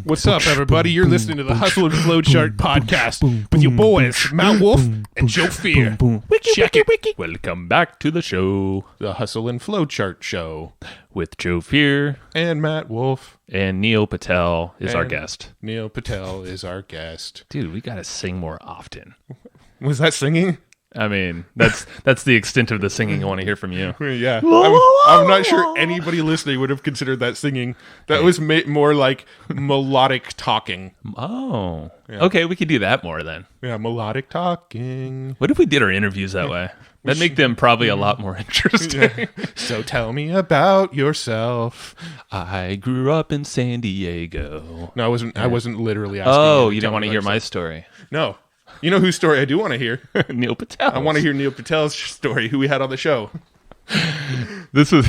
What's up, everybody? You're listening to the Hustle and Flowchart podcast with your boys, Matt Wolf and Joe Fear. Check it. Welcome back to the show. The Hustle and Flowchart show With Joe Fear and Matt Wolf. and Neil Patel is our And guest. Neil Patel is our guest. Dude, we gotta sing more often. Was that singing? I mean, that's the extent of the singing I want to hear from you. Yeah. I'm not sure anybody listening would have considered that singing. That was more like melodic talking. Oh, Yeah. Okay, we could do that more then. Yeah, melodic talking. What if we did our interviews that way? That'd make them probably a lot more interesting. Yeah. So tell me about yourself. I grew up in San Diego. No, I wasn't literally asking. Oh, to you tell don't want me to about hear yourself. my story. No. You know whose story I do want to hear? Neil Patel. I want to hear Neil Patel's story, who we had on the show. This is...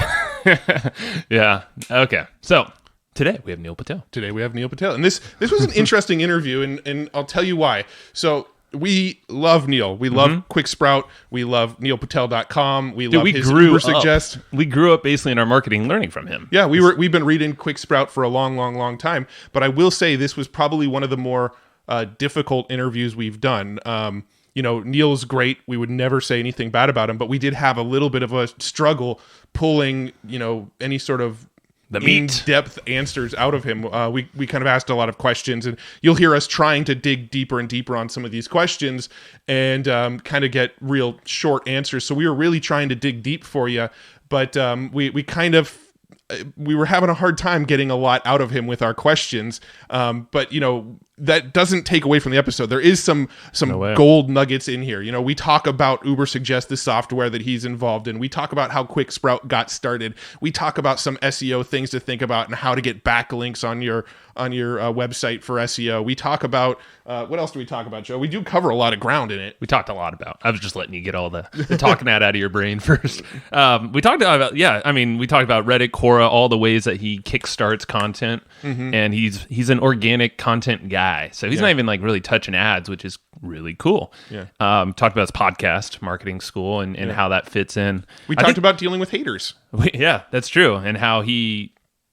Yeah. Okay. So, today we have Neil Patel. Today we have Neil Patel. And this was an interesting interview, and I'll tell you why. So we love Neil. We love QuickSprout. We love neilpatel.com. We love his UberSuggest. We grew up basically in our marketing learning from him. Yeah, we've been reading QuickSprout for a long time. But I will say this was probably one of the more difficult interviews we've done. Neil's great. We would never say anything bad about him, but we did have a little bit of a struggle pulling, any sort of in-depth answers out of him. We kind of asked a lot of questions, and you'll hear us trying to dig deeper and deeper on some of these questions and kind of get real short answers. So we were really trying to dig deep for you, but we were having a hard time getting a lot out of him with our questions. But that doesn't take away from the episode. There is some gold nuggets in here. We talk about UberSuggest, the software that he's involved in. We talk about how QuickSprout got started. We talk about some SEO things to think about and how to get backlinks on your website for SEO. We talk about what else do we talk about, Joe? We do cover a lot of ground in it. We talked a lot about. I was just letting you get all the talking out of your brain first. We talked about we talked about Reddit, Cora, all the ways that he kickstarts content, and he's an organic content guy. So he's not even like really touching ads, which is really cool. Yeah. Talked about his podcast, Marketing School, and how that fits in. We talked about dealing with haters. Yeah, that's true. And how he,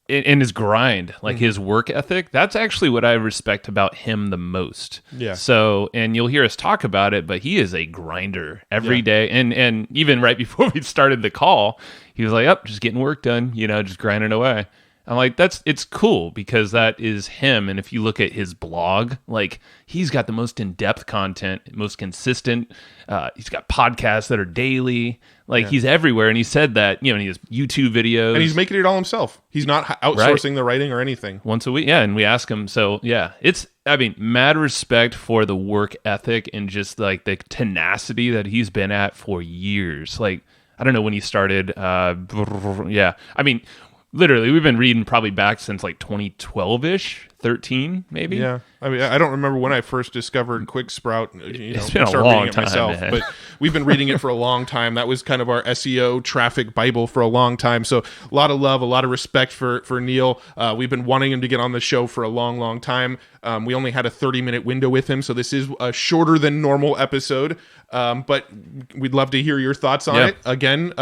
in his grind, like his work ethic, that's actually what I respect about him the most. Yeah. So, and you'll hear us talk about it, but he is a grinder every day. And even right before we started the call, he was like, just getting work done, just grinding away. I'm like, it's cool because that is him. And if you look at his blog, like he's got the most in-depth content, most consistent. He's got podcasts that are daily. Like he's everywhere. And he said that, he has YouTube videos. And he's making it all himself. He's not outsourcing the writing or anything. Once a week. Yeah. And we ask him. So mad respect for the work ethic and just like the tenacity that he's been at for years. Like, I don't know when he started. Literally, we've been reading probably back since like 2012-ish, 13 maybe. Yeah, I don't remember when I first discovered QuickSprout. It's been a long time, myself, but we've been reading it for a long time. That was kind of our SEO traffic Bible for a long time. So a lot of love, a lot of respect for Neil. We've been wanting him to get on the show for a long time. We only had a 30-minute window with him, so this is a shorter than normal episode. But we'd love to hear your thoughts on it. Again,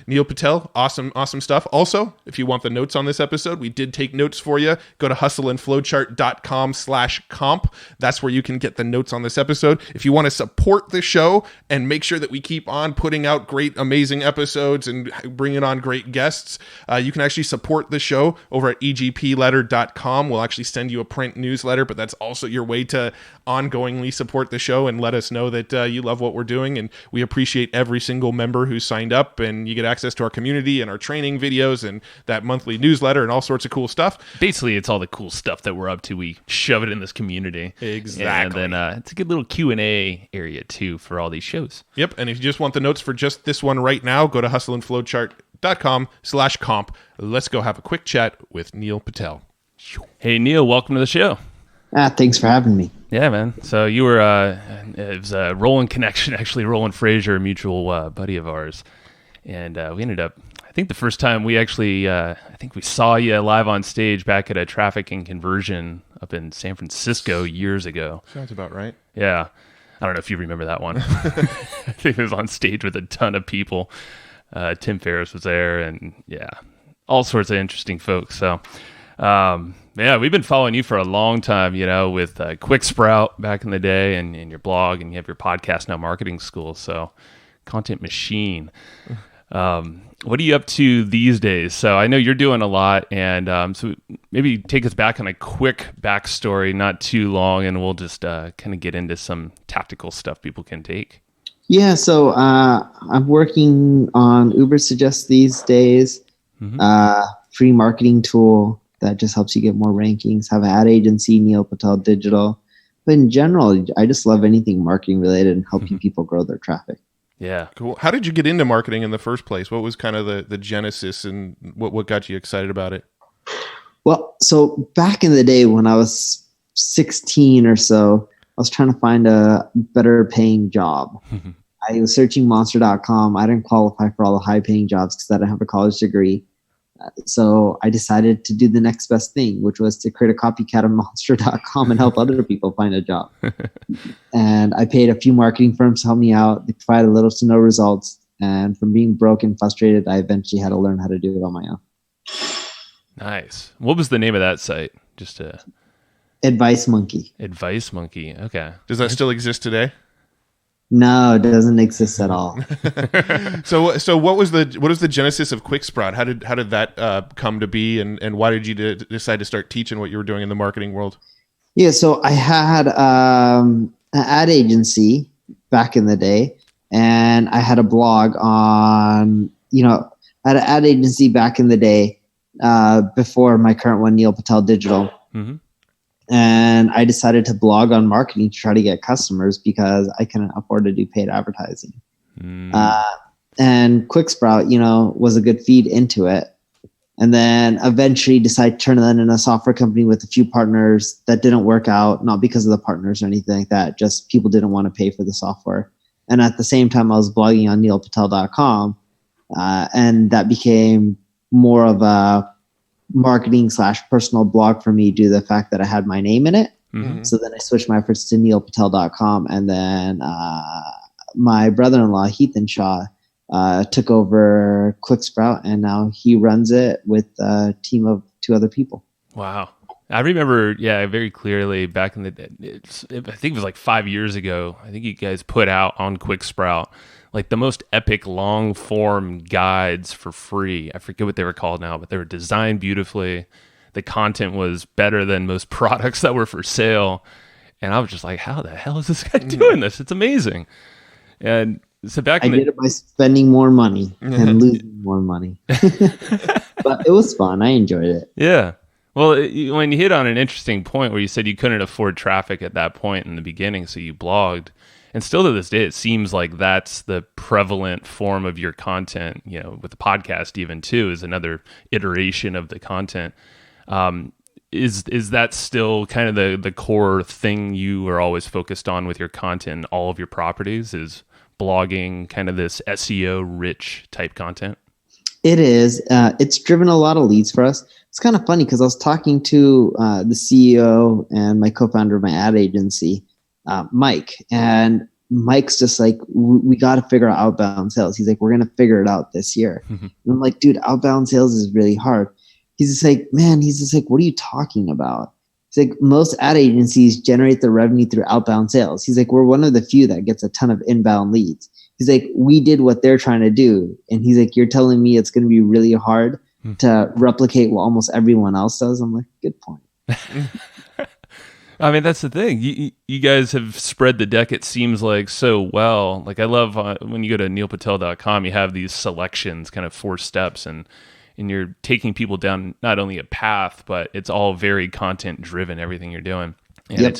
Neil Patel, awesome stuff. Also, if you want the notes on this episode, we did take notes for you. Go to hustleandflowchart.com/comp. That's where you can get the notes on this episode. If you want to support the show and make sure that we keep on putting out great, amazing episodes and bringing on great guests, you can actually support the show over at egpletter.com. We'll actually send you a print newsletter, but that's also your way to ongoingly support the show and let us know that you love what we're doing, and we appreciate every single member who's signed up, and you get access to our community and our training videos and that monthly newsletter and all sorts of cool stuff. Basically, it's all the cool stuff that we're up to. We shove it in this community. Exactly. And then it's a good little Q&A area too for all these shows. Yep. And if you just want the notes for just this one right now, go to hustleandflowchart.com/comp. Let's go have a quick chat with Neil Patel. Hey, Neil, welcome to the show. Thanks for having me. Yeah, man. So you were, it was a Roland connection, actually. Roland Frazier, a mutual buddy of ours. And we ended up, I think the first time we actually, I think we saw you live on stage back at a traffic and conversion up in San Francisco years ago. Sounds about right. Yeah. I don't know if you remember that one. I think it was on stage with a ton of people. Tim Ferriss was there and all sorts of interesting folks. So, Yeah, we've been following you for a long time, with QuickSprout back in the day and your blog, and you have your podcast now, Marketing School. So content machine. What are you up to these days? So I know you're doing a lot, and so maybe take us back on a quick backstory, not too long, and we'll just kind of get into some tactical stuff people can take. Yeah, so I'm working on UberSuggest these days, free marketing tool that just helps you get more rankings. Have an ad agency, Neil Patel Digital. But in general, I just love anything marketing related and helping people grow their traffic. Yeah. Cool. How did you get into marketing in the first place? What was kind of the genesis and what got you excited about it? Well, so back in the day when I was 16 or so, I was trying to find a better paying job. I was searching monster.com. I didn't qualify for all the high paying jobs because I didn't have a college degree. So I decided to do the next best thing, which was to create a copycat of monster.com and help other people find a job. And I paid a few marketing firms to help me out. They provided little to no results. And from being broke and frustrated, I eventually had to learn how to do it on my own. Nice. What was the name of that site? Just Advice Monkey. Advice Monkey. Okay. Does that still exist today? No, it doesn't exist at all. So what is the genesis of QuickSprout? How did that come to be, and why did you decide to start teaching what you were doing in the marketing world? Yeah, so I had an ad agency back in the day, and I had a blog on, I had an ad agency back in the day before my current one, Neil Patel Digital. Mm-hmm. And I decided to blog on marketing to try to get customers because I couldn't afford to do paid advertising. And QuickSprout, was a good feed into it. And then eventually decided to turn that into a software company with a few partners that didn't work out, not because of the partners or anything like that, just people didn't want to pay for the software. And at the same time, I was blogging on neilpatel.com, and that became more of a marketing / personal blog for me due to the fact that I had my name in it. Mm-hmm. So then I switched my efforts to neilpatel.com, and then my brother-in-law, Heath and Shaw, took over QuickSprout, and now he runs it with a team of 2 other people. Wow. I remember, very clearly back in the day, I think it was like 5 years ago, I think you guys put out on QuickSprout like the most epic long form guides for free. I forget what they were called now, but they were designed beautifully. The content was better than most products that were for sale. And I was just like, how the hell is this guy doing this? It's amazing. And so I did it by spending more money and losing more money. But it was fun. I enjoyed it. Yeah. Well, when you hit on an interesting point where you said you couldn't afford traffic at that point in the beginning, so you blogged. And still to this day, it seems like that's the prevalent form of your content, with the podcast even too, is another iteration of the content. Is that still kind of the core thing you are always focused on with your content, all of your properties, is blogging, kind of this SEO rich type content? It is. It's driven a lot of leads for us. It's kind of funny because I was talking to the CEO and my co-founder of my ad agency, Mike, and Mike's just like, we got to figure out outbound sales. He's like, we're going to figure it out this year. And I'm like, dude, outbound sales is really hard. He's just like, what are you talking about? He's like, most ad agencies generate their revenue through outbound sales. He's like, we're one of the few that gets a ton of inbound leads. He's like, we did what they're trying to do. And he's like, you're telling me it's going to be really hard to replicate what almost everyone else does? I'm like, good point. I mean, that's the thing. You guys have spread the deck, it seems like, so well. Like, I love when you go to neilpatel.com, you have these selections, kind of 4 steps, and you're taking people down not only a path, but it's all very content driven, everything you're doing. And yep.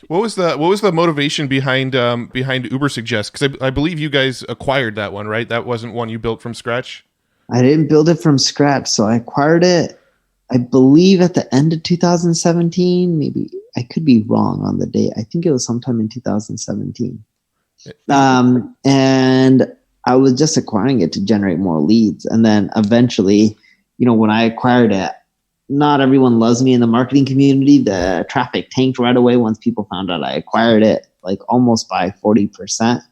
What was the motivation behind UberSuggest? Because I believe you guys acquired that one, right? That wasn't one you built from scratch? I didn't build it from scratch. So I acquired it, I believe, at the end of 2017. Maybe I could be wrong on the date. I think it was sometime in 2017. And I was just acquiring it to generate more leads. And then eventually, when I acquired it, not everyone loves me in the marketing community. The traffic tanked right away once people found out I acquired it, like almost by 40%.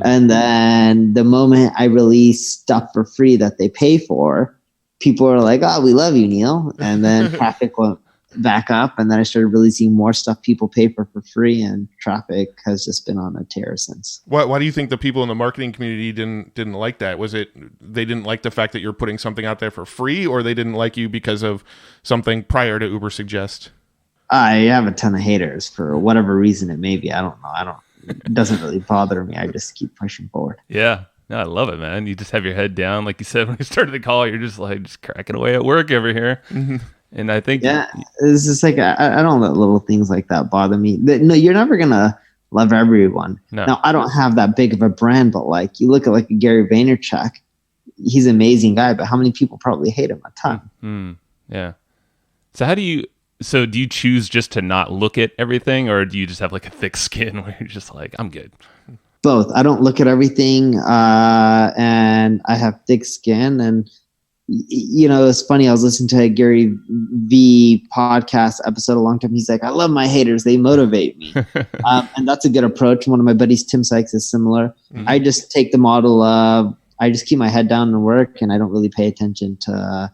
And then the moment I release stuff for free that they pay for, people are like, oh, we love you, Neil. And then traffic went back up, and then I started releasing more stuff people pay for free, and traffic has just been on a tear since. Why do you think the people in the marketing community didn't like that? Was it they didn't like the fact that you're putting something out there for free, or they didn't like you because of something prior to UberSuggest? I have a ton of haters for whatever reason it may be. I don't know. It doesn't really bother me. I just keep pushing forward. Yeah. No, I love it, man. You just have your head down. Like you said, when you started the call, you're just cracking away at work over here. Mm-hmm. And I think... Yeah, it's just like, I don't let little things like that bother me. No, you're never going to love everyone. No. Now, I don't have that big of a brand, but like you look at like a Gary Vaynerchuk, he's an amazing guy, but how many people probably hate him? A ton. Mm-hmm. Yeah. So do you choose just to not look at everything, or do you just have like a thick skin where you're just like, I'm good? Both. I don't look at everything, and I have thick skin. And it's funny. I was listening to a Gary V podcast episode a long time. He's like, I love my haters. They motivate me. And that's a good approach. One of my buddies, Tim Sykes, is similar. Mm-hmm. I just take the model of, I just keep my head down and work, and I don't really pay attention to,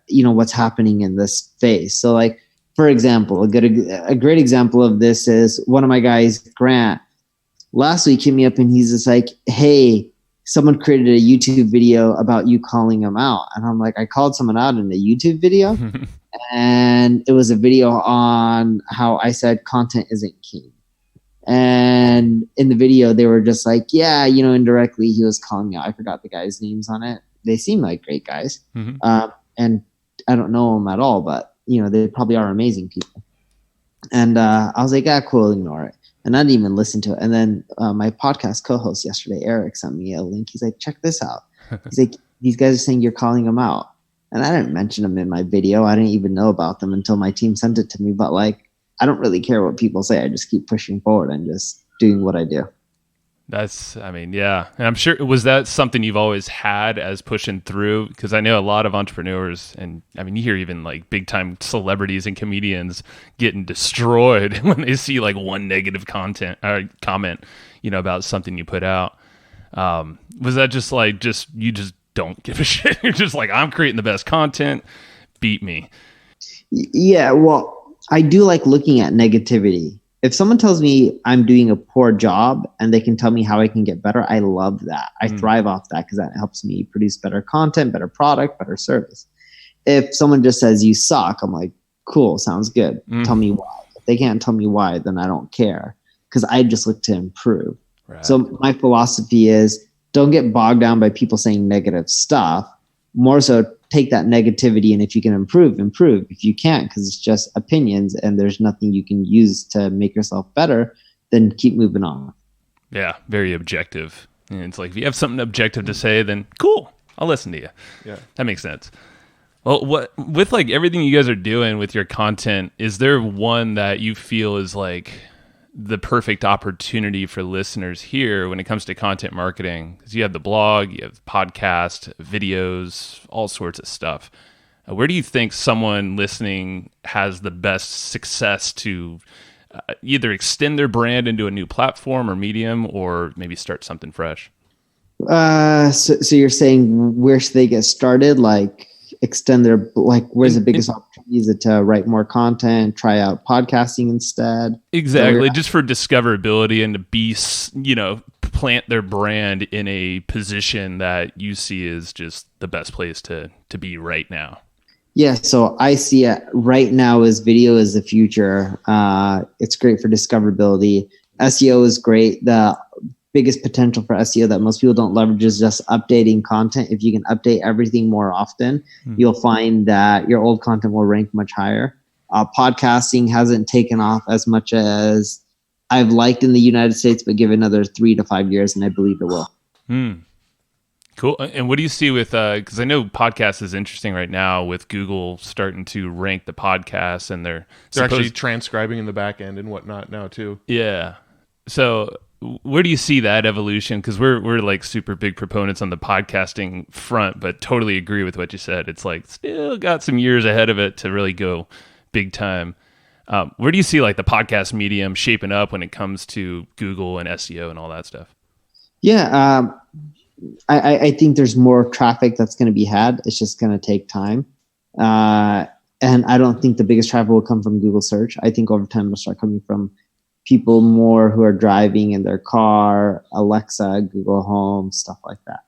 what's happening in this space. So like, for example, a great example of this is one of my guys, Grant, last week hit me up and he's just like, hey, someone created a YouTube video about you calling him out. And I'm like, I called someone out in a YouTube video. And it was a video on how I said content isn't king. And in the video, they were just like, yeah, indirectly he was calling me out. I forgot the guys' names on it. They seem like great guys. Mm-hmm. And I don't know them at all, but they probably are amazing people. And I was like, cool, ignore it. And I didn't even listen to it. And then my podcast co-host yesterday, Eric, sent me a link. He's like, check this out. He's like, these guys are saying you're calling them out. And I didn't mention them in my video. I didn't even know about them until my team sent it to me. But like, I don't really care what people say. I just keep pushing forward and just doing what I do. Yeah. And I'm sure, was that something you've always had as pushing through? Because I know a lot of entrepreneurs, and you hear even like big time celebrities and comedians getting destroyed when they see like one negative comment, about something you put out. Was that just you just don't give a shit? You're just like, I'm creating the best content, beat me. Yeah, well, I do like looking at negativity. If someone tells me I'm doing a poor job and they can tell me how I can get better, I love that. I thrive off that because that helps me produce better content, better product, better service. If someone just says you suck, I'm like, cool, sounds good. Tell me why. If they can't tell me why, then I don't care because I just look to improve. Right. So my philosophy is don't get bogged down by people saying negative stuff. More so take that negativity, and if you can improve. If you can't, because it's just opinions and there's nothing you can use to make yourself better, then keep moving on. Yeah, very objective. And it's like, if you have something objective to say, then cool, I'll listen to you. Yeah, that makes sense. Well, with like everything you guys are doing with your content, is there one that you feel is like the perfect opportunity for listeners here when it comes to content marketing? Because you have the blog, you have the podcast, videos, all sorts of stuff. Where do you think someone listening has the best success to either extend their brand into a new platform or medium, or maybe start something fresh? So you're saying where should they get started? Like extend their, like where's the biggest opportunity? Is it to write more content, try out podcasting instead? Exactly. Just for discoverability and to be, plant their brand in a position that you see is just the best place to be right now. Yeah. So I see it right now as video is the future. It's great for discoverability. SEO is great. The biggest potential for SEO that most people don't leverage is just updating content. If you can update everything more often, you'll find that your old content will rank much higher. Podcasting hasn't taken off as much as I've liked in the United States, but give it another 3 to 5 years and I believe it will. Cool. And what do you see with, because I know podcast is interesting right now with Google starting to rank the podcasts, and they're actually transcribing in the back end and whatnot now too. Yeah. So where do you see that evolution? Because we're like super big proponents on the podcasting front, but totally agree with what you said. It's like still got some years ahead of it to really go big time. Where do you see like the podcast medium shaping up when it comes to Google and SEO and all that stuff? Yeah, I think there's more traffic that's going to be had. It's just going to take time. And I don't think the biggest traffic will come from Google search. I think over time it'll start coming from people more who are driving in their car, Alexa, Google Home, stuff like that.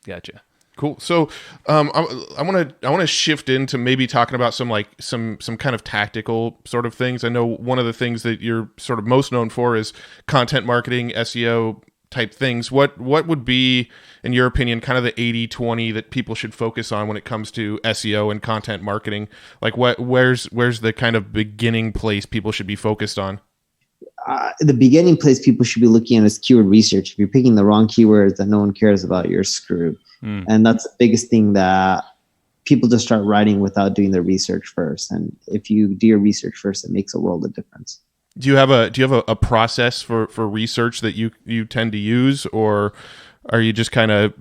Gotcha. Cool. So I want to shift into maybe talking about some kind of tactical sort of things. I know one of the things that you're sort of most known for is content marketing, SEO type things. What would be, in your opinion, kind of the 80-20 that people should focus on when it comes to SEO and content marketing? Like where's the kind of beginning place people should be focused on? The beginning place people should be looking at is keyword research. If you're picking the wrong keywords that no one cares about, you're screwed. And that's the biggest thing, that people just start writing without doing their research first. And if you do your research first, it makes a world of difference. Do you have a process for research that you tend to use, or are you just kind of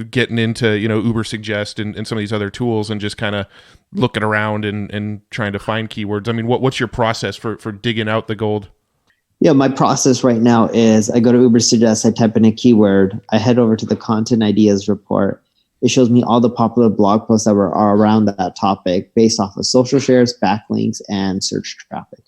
getting into, UberSuggest and some of these other tools and just kind of looking around and trying to find keywords? I mean, what's your process for digging out the gold? Yeah, my process right now is I go to UberSuggest, I type in a keyword, I head over to the content ideas report. It shows me all the popular blog posts that are around that topic based off of social shares, backlinks, and search traffic.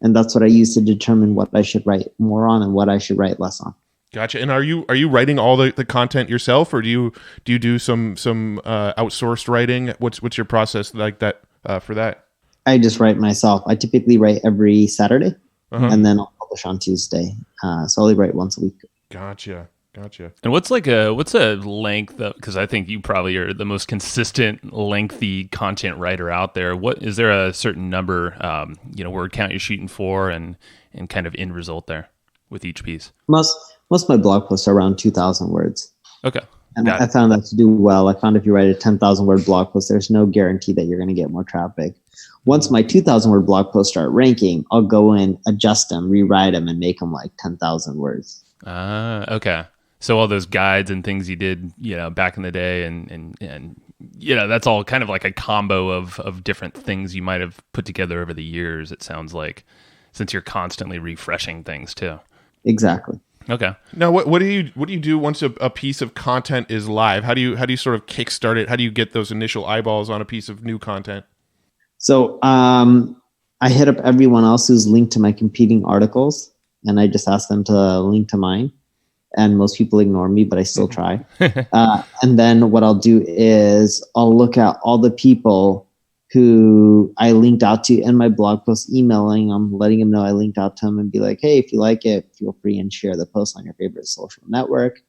And that's what I use to determine what I should write more on and what I should write less on. Gotcha. And are you writing all the content yourself, or do you do some outsourced writing? What's your process like that for that? I just write myself. I typically write every Saturday, and then I'll publish on Tuesday. So I'll write once a week. Gotcha. And what's a length? Because I think you probably are the most consistent, lengthy content writer out there. Is there a certain number, word count you're shooting for, and kind of end result there with each piece? Most of my blog posts are around 2,000 words. Okay. And I found that to do well. I found if you write a 10,000 word blog post, there's no guarantee that you're going to get more traffic. Once my 2,000 word blog posts start ranking, I'll go in, adjust them, rewrite them, and make them like 10,000 words. Okay. So all those guides and things you did, back in the day, and that's all kind of like a combo of different things you might have put together over the years, it sounds like, since you're constantly refreshing things too. Exactly. Okay. Now, what do you do once a piece of content is live? How do you sort of kickstart it? How do you get those initial eyeballs on a piece of new content? So I hit up everyone else who's linked to my competing articles, and I just ask them to link to mine. And most people ignore me, but I still try. And then what I'll do is I'll look at all the people who I linked out to in my blog post, emailing them, letting them know I linked out to them, and be like, hey, if you like it, feel free and share the post on your favorite social network.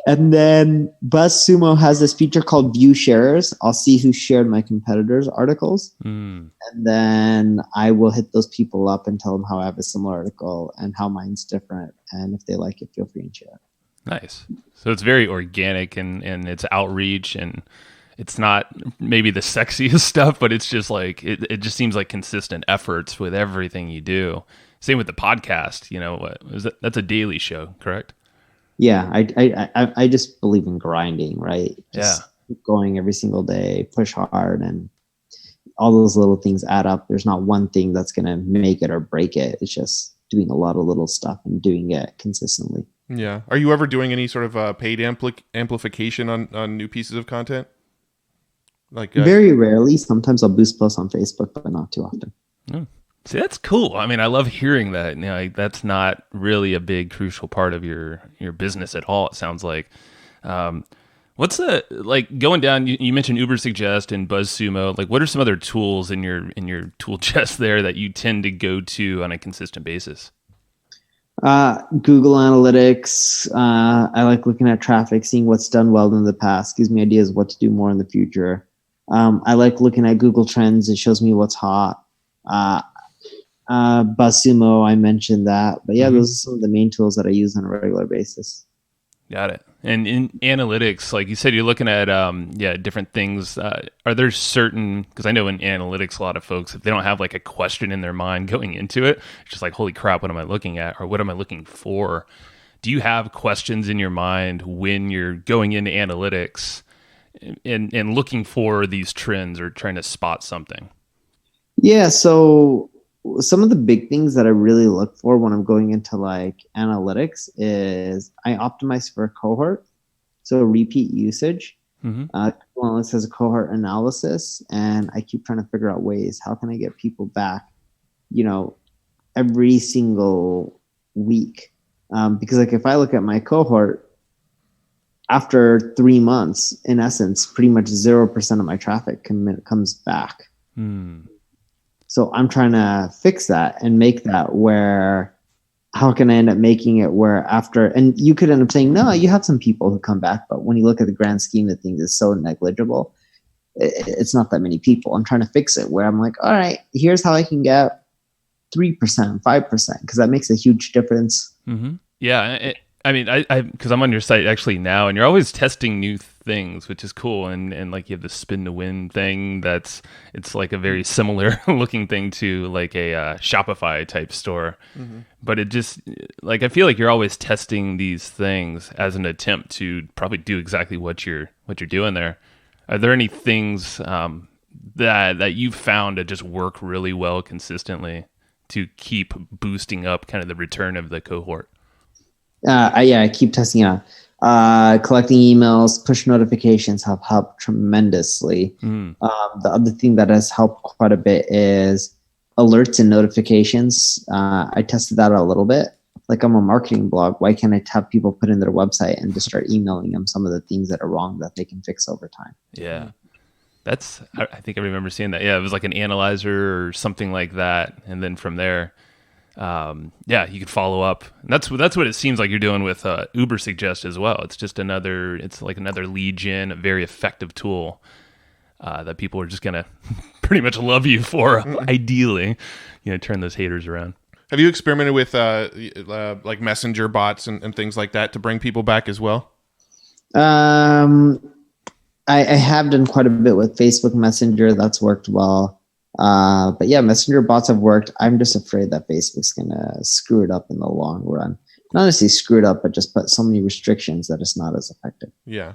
And then Buzzsumo has this feature called View Sharers. I'll see who shared my competitors' articles. And then I will hit those people up and tell them how I have a similar article and how mine's different. And if they like it, feel free and share it. Nice. So it's very organic and it's outreach, and it's not maybe the sexiest stuff, but it's just like, it just seems like consistent efforts with everything you do. Same with the podcast, that's a daily show, correct? Yeah, I just believe in grinding, right? Just keep going every single day, push hard, and all those little things add up. There's not one thing that's going to make it or break it. It's just doing a lot of little stuff and doing it consistently. Yeah. Are you ever doing any sort of paid amplification on new pieces of content? Like very rarely. Sometimes I'll boost posts on Facebook, but not too often. See, that's cool. I mean, I love hearing that. That's not really a big crucial part of your business at all, it sounds like. What's going down? You mentioned UberSuggest and Buzzsumo. Like, what are some other tools in your tool chest there that you tend to go to on a consistent basis? Google Analytics. I like looking at traffic, seeing what's done well in the past. Gives me ideas of what to do more in the future. I like looking at Google Trends. It shows me what's hot. Buzzsumo, I mentioned that. But yeah, those are some of the main tools that I use on a regular basis. Got it. And in analytics, like you said, you're looking at different things. Are there certain, because I know in analytics, a lot of folks, if they don't have like a question in their mind going into it, it's just like, holy crap, what am I looking at? Or what am I looking for? Do you have questions in your mind when you're going into analytics and looking for these trends or trying to spot something? Yeah, so some of the big things that I really look for when I'm going into like analytics is I optimize for a cohort, so repeat usage. Well, it says a cohort analysis, and I keep trying to figure out ways, how can I get people back, every single week? Because like if I look at my cohort, after 3 months, in essence, pretty much 0% of my traffic comes back. So I'm trying to fix that and make that where, how can I end up making it where after, and you could end up saying, no, you have some people who come back, but when you look at the grand scheme of things, it's so negligible. It's not that many people. I'm trying to fix it where I'm like, all right, here's how I can get 3%, 5%, because that makes a huge difference. Yeah. I mean, I because I'm on your site actually now, and you're always testing new things, which is cool. And like you have the spin to win thing. It's like a very similar looking thing to like a Shopify type store. But it just like, I feel like you're always testing these things as an attempt to probably do exactly what you're doing there. Are there any things that you've found to just work really well consistently to keep boosting up kind of the return of the cohort? I keep testing it out. Collecting emails, push notifications have helped tremendously. The other thing that has helped quite a bit is alerts and notifications. I tested that out a little bit. Like I'm a marketing blog. Why can't I have people put in their website and just start emailing them some of the things that are wrong that they can fix over time? Yeah. I think I remember seeing that. Yeah, it was like an analyzer or something like that. And then from there, you could follow up. And that's what it seems like you're doing with UberSuggest as well. It's like another lead gen, a very effective tool that people are just gonna pretty much love you for. Ideally, turn those haters around. Have you experimented with like messenger bots and things like that to bring people back as well? I have done quite a bit with Facebook Messenger. That's worked well. But yeah, messenger bots have worked. I'm just afraid that Facebook's going to screw it up in the long run. Not necessarily screw it up, but just put so many restrictions that it's not as effective. Yeah.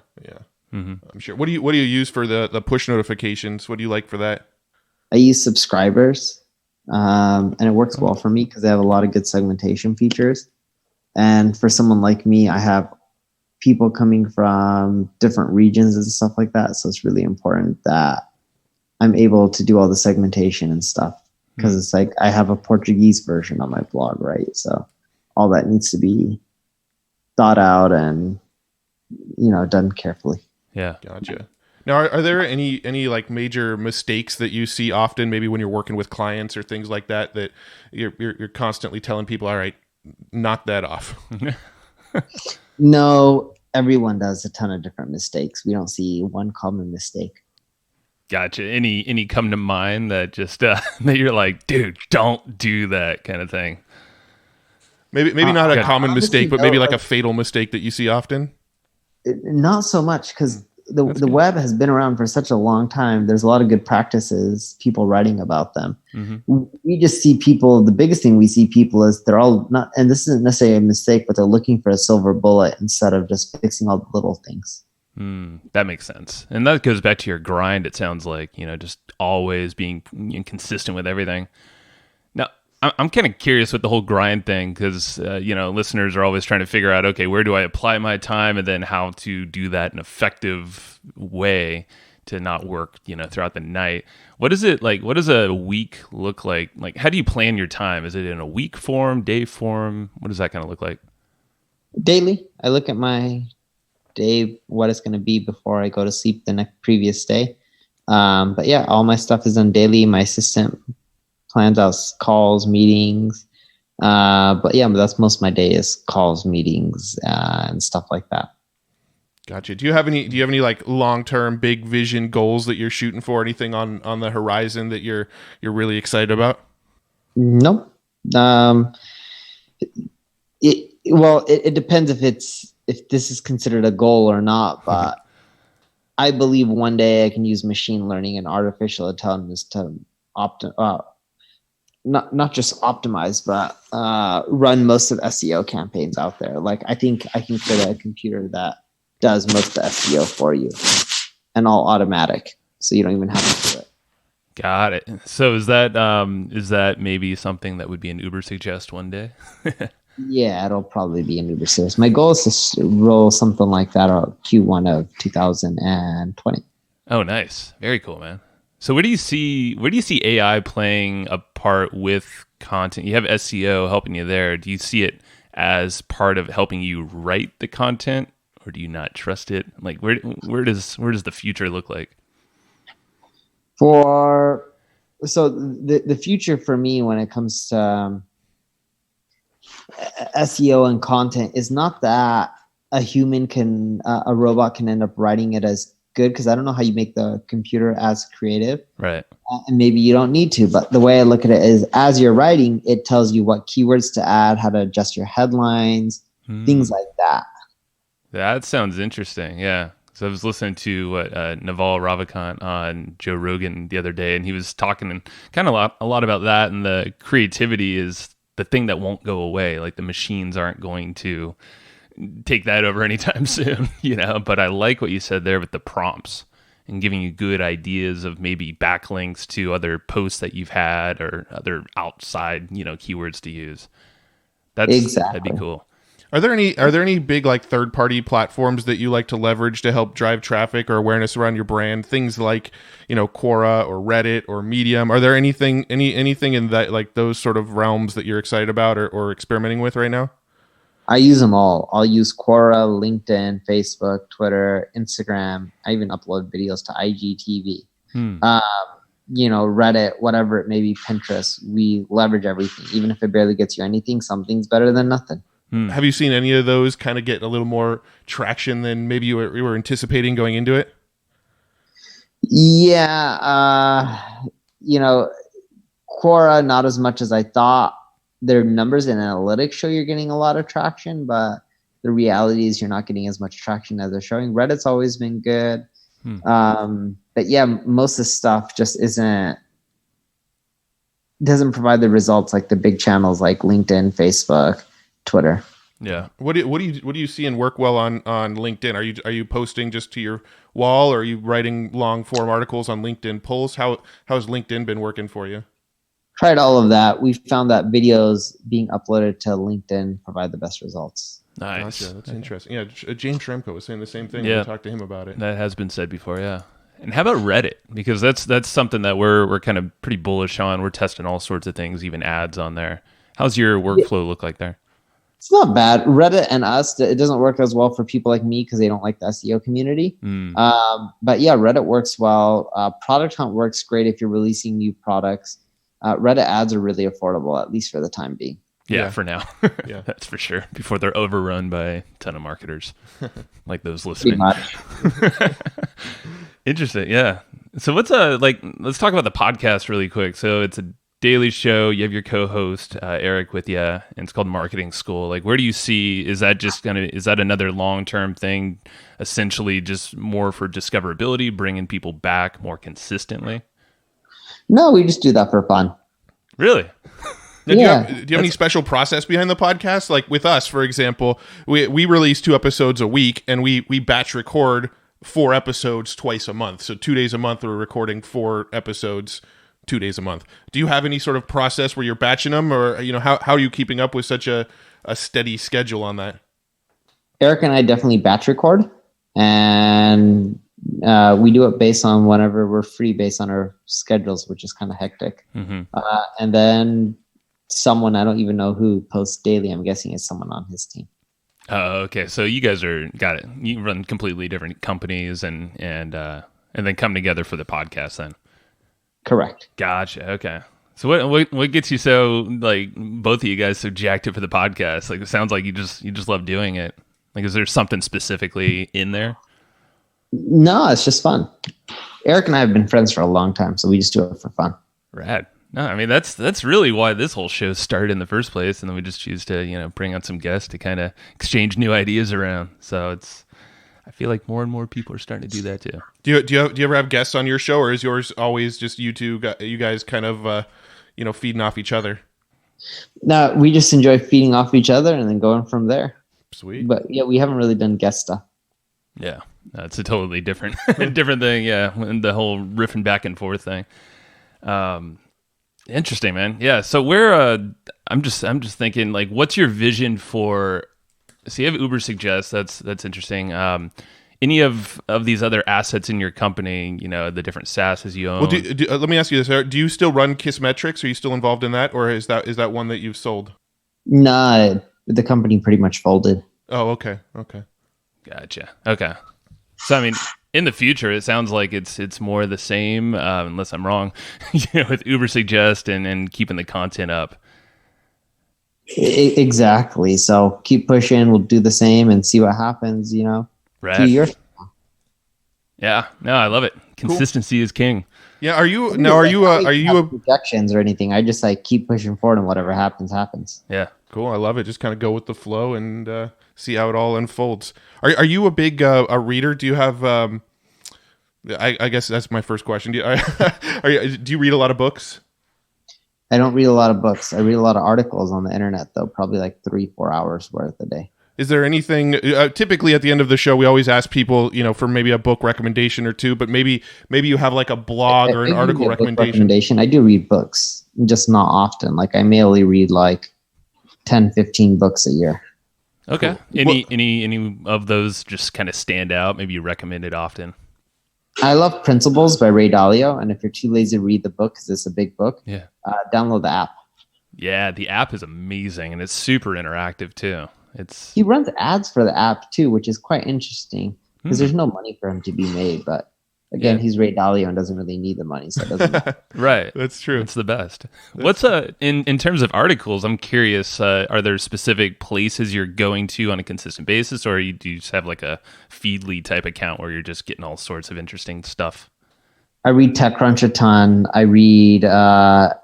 I'm sure. What do you use for the push notifications? What do you like for that? I use subscribers, and it works well for me because they have a lot of good segmentation features. And for someone like me, I have people coming from different regions and stuff like that. So it's really important that I'm able to do all the segmentation and stuff, because it's like I have a Portuguese version on my blog, right? So all that needs to be thought out and done carefully. Yeah, gotcha. Now, are there any like major mistakes that you see often, maybe when you're working with clients or things like that you're constantly telling people, all right, knock that off? No, everyone does a ton of different mistakes. We don't see one common mistake. Gotcha. Any come to mind that just that you're like, dude, don't do that kind of thing? Maybe not a common mistake, but maybe like a fatal mistake that you see often. Not so much, because the web has been around for such a long time. There's a lot of good practices, people writing about them. We just see people, the biggest thing we see people is they're all not, and this isn't necessarily a mistake, but they're looking for a silver bullet instead of just fixing all the little things. That makes sense. And that goes back to your grind. It sounds like, just always being consistent with everything. Now, I'm kind of curious with the whole grind thing, because, listeners are always trying to figure out, okay, where do I apply my time, and then how to do that in an effective way to not work, throughout the night. What is it like? What does a week look like? Like, how do you plan your time? Is it in a week form, day form? What does that kind of look like? Daily. I look at my day, what it's going to be before I go to sleep the previous day. But yeah, all my stuff is done daily. My assistant plans out calls, meetings. But that's most of my day is calls, meetings, and stuff like that. Gotcha. Do you have any like long-term big vision goals that you're shooting for? Anything on the horizon that you're really excited about? Nope. It depends if this is considered a goal or not, but I believe one day I can use machine learning and artificial intelligence to not just optimize, but run most of SEO campaigns out there. Like, I think I can create a computer that does most of the SEO for you, and all automatic, so you don't even have to do it. Got it. So is that maybe something that would be an UberSuggest one day? Yeah, it'll probably be in UberSuggest. My goal is to roll something like that out Q1 of 2020. Oh, nice. Very cool, man. So where do you see AI playing a part with content? You have SEO helping you there. Do you see it as part of helping you write the content, or do you not trust it? Like where does the future look like? So the future for me when it comes to SEO and content is not that a robot can end up writing it as good, because I don't know how you make the computer as creative. Right. And maybe you don't need to, but the way I look at it is as you're writing, it tells you what keywords to add, how to adjust your headlines, things like that. That sounds interesting. Yeah. So I was listening to Naval Ravikant on Joe Rogan the other day, and he was talking kind of a lot about that, and the creativity is the thing that won't go away. Like the machines aren't going to take that over anytime soon, but I like what you said there with the prompts and giving you good ideas of maybe backlinks to other posts that you've had or other outside, keywords to use. That'd be cool. Are there any big like third-party platforms that you like to leverage to help drive traffic or awareness around your brand? Things like, Cora or Reddit or Medium. Are there anything in that, like those sort of realms that you're excited about or experimenting with right now? I use them all. I'll use Cora, LinkedIn, Facebook, Twitter, Instagram. I even upload videos to IGTV. Reddit, whatever it may be, Pinterest. We leverage everything. Even if it barely gets you anything, something's better than nothing. Have you seen any of those kind of get a little more traction than maybe you were anticipating going into it? Yeah. Quora, not as much as I thought. Their numbers and analytics show you're getting a lot of traction, but the reality is you're not getting as much traction as they're showing. Reddit's always been good. But yeah, most of the stuff just doesn't provide the results like the big channels like LinkedIn, Facebook, Twitter. Yeah. What do you see and work well on LinkedIn? Are you posting just to your wall, or are you writing long form articles on LinkedIn polls? How has LinkedIn been working for you? Tried all of that. We found that videos being uploaded to LinkedIn provide the best results. Nice. Gotcha. That's interesting. Yeah, James Shremko was saying the same thing when we talked to him about it. That has been said before, yeah. And how about Reddit? Because that's something that we're kind of pretty bullish on. We're testing all sorts of things, even ads on there. How's your workflow look like there? It's not bad. Reddit and us, it doesn't work as well for people like me because they don't like the SEO community. But yeah, Reddit works well. Product Hunt works great if you're releasing new products. Reddit ads are really affordable, at least for the time being. Yeah, for now. Yeah, that's for sure. Before they're overrun by a ton of marketers like those listening. Pretty much. Interesting. Yeah. So let's talk about the podcast really quick. So it's a daily show. You have your co-host Eric with you, and it's called Marketing School. Like, where do you see, is that another long-term thing, essentially just more for discoverability, bringing people back more consistently? No, we just do that for fun. Really? Do you have any special process behind the podcast? Like with us, for example, we release 2 episodes a week, and we batch record 4 episodes twice a month. So 2 days a month, we're recording 4 episodes 2 days a month. Do you have any sort of process where you're batching them, or how are you keeping up with such a steady schedule on that? Eric and I definitely batch record, and we do it based on whenever we're free, based on our schedules, which is kind of hectic. And then someone, I don't even know who, posts daily. I'm guessing it's someone on his team. Oh, okay. So you guys got it. You run completely different companies and then come together for the podcast then. Correct. Gotcha. Okay. So what gets you so, like, both of you guys so jacked up for the podcast? Like, it sounds like you just love doing it. Like, is there something specifically in there? No, it's just fun. Eric and I have been friends for a long time, so we just do it for fun. Rad. No, I mean, that's really why this whole show started in the first place, and then we just choose to, bring on some guests to kind of exchange new ideas around. So I feel like more and more people are starting to do that too. Do you ever have guests on your show, or is yours always just you guys kind of feeding off each other? No, we just enjoy feeding off each other and then going from there. Sweet. But yeah, we haven't really done guest stuff. Yeah, that's a totally different thing. Yeah, and the whole riffing back and forth thing. Interesting, man. Yeah. So I'm just thinking, like, what's your vision for? So you have UberSuggest. That's interesting. Any of these other assets in your company, the different SaaSes you own? Well, let me ask you this: do you still run Kissmetrics? Are you still involved in that, or is that one that you've sold? No, the company pretty much folded. Oh, okay. Gotcha. Okay. So I mean, in the future, it sounds like it's more the same, unless I'm wrong. With UberSuggest and keeping the content up. Exactly. So keep pushing. We'll do the same and see what happens. Right. 2 years. Yeah. No, I love it. Consistency is king. Yeah. Are you a projections or anything? I just keep pushing forward and whatever happens. Yeah. Cool. I love it. Just kind of go with the flow and see how it all unfolds. Are you a big a reader? Do you have? I guess that's my first question. Do you read a lot of books? I don't read a lot of books. I read a lot of articles on the internet, though. Probably 3-4 hours worth a day. Is there anything? Typically, at the end of the show, we always ask people, for maybe a book recommendation or two. But maybe you have a blog or an article recommendation. I do read books, just not often. I may only read 10, 15 books a year. Okay. Cool. Any of those just kind of stand out? Maybe you recommend it often. I love Principles by Ray Dalio, and if you're too lazy to read the book because it's a big book, download the app. Yeah, the app is amazing, and it's super interactive too. He runs ads for the app too, which is quite interesting because there's no money for him to be made. But again, he's Ray Dalio and doesn't really need the money, so it doesn't matter. Right, that's true. It's the best. What's in terms of articles? I'm curious. Are there specific places you're going to on a consistent basis, or do you just have a Feedly type account where you're just getting all sorts of interesting stuff? I read TechCrunch a ton. I read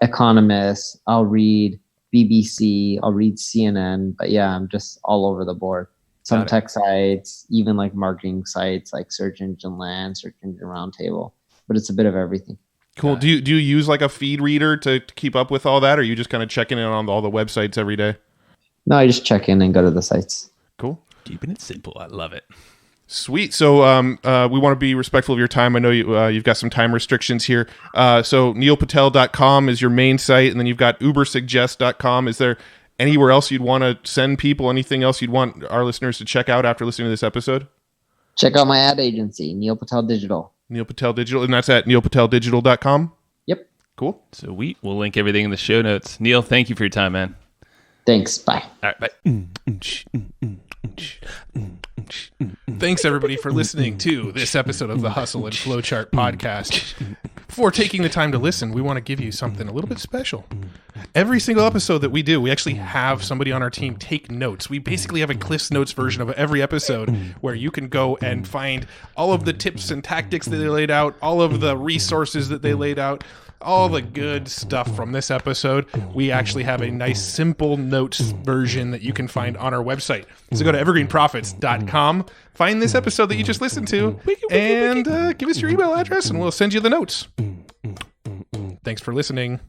Economist. I'll read BBC. I'll read CNN. But yeah, I'm just all over the board. Some tech sites, even marketing sites like Search Engine Land, Search Engine Roundtable. But it's a bit of everything. Cool. Do you use a feed reader to keep up with all that, or are you just kind of checking in on all the websites every day? No, I just check in and go to the sites. Cool. Keeping it simple. I love it. Sweet. So we want to be respectful of your time. I know you've got some time restrictions here. So neilpatel.com is your main site, and then you've got ubersuggest.com. Is there anywhere else you'd want to send people? Anything else you'd want our listeners to check out after listening to this episode? Check out my ad agency, Neil Patel Digital. Neil Patel Digital, and that's at neilpateldigital.com? Yep. Cool. So we'll link everything in the show notes. Neil, thank you for your time, man. Thanks. Bye. All right, bye. Thanks, everybody, for listening to this episode of the Hustle and Flowchart podcast. Before taking the time to listen, we want to give you something a little bit special. Every single episode that we do, we actually have somebody on our team take notes. We basically have a Cliff's Notes version of every episode where you can go and find all of the tips and tactics that they laid out, all of the resources that they laid out, all the good stuff from this episode. We actually have a nice simple notes version that you can find on our website. So go to evergreenprofits.com, find this episode that you just listened to, and give us your email address and we'll send you the notes. Thanks for listening.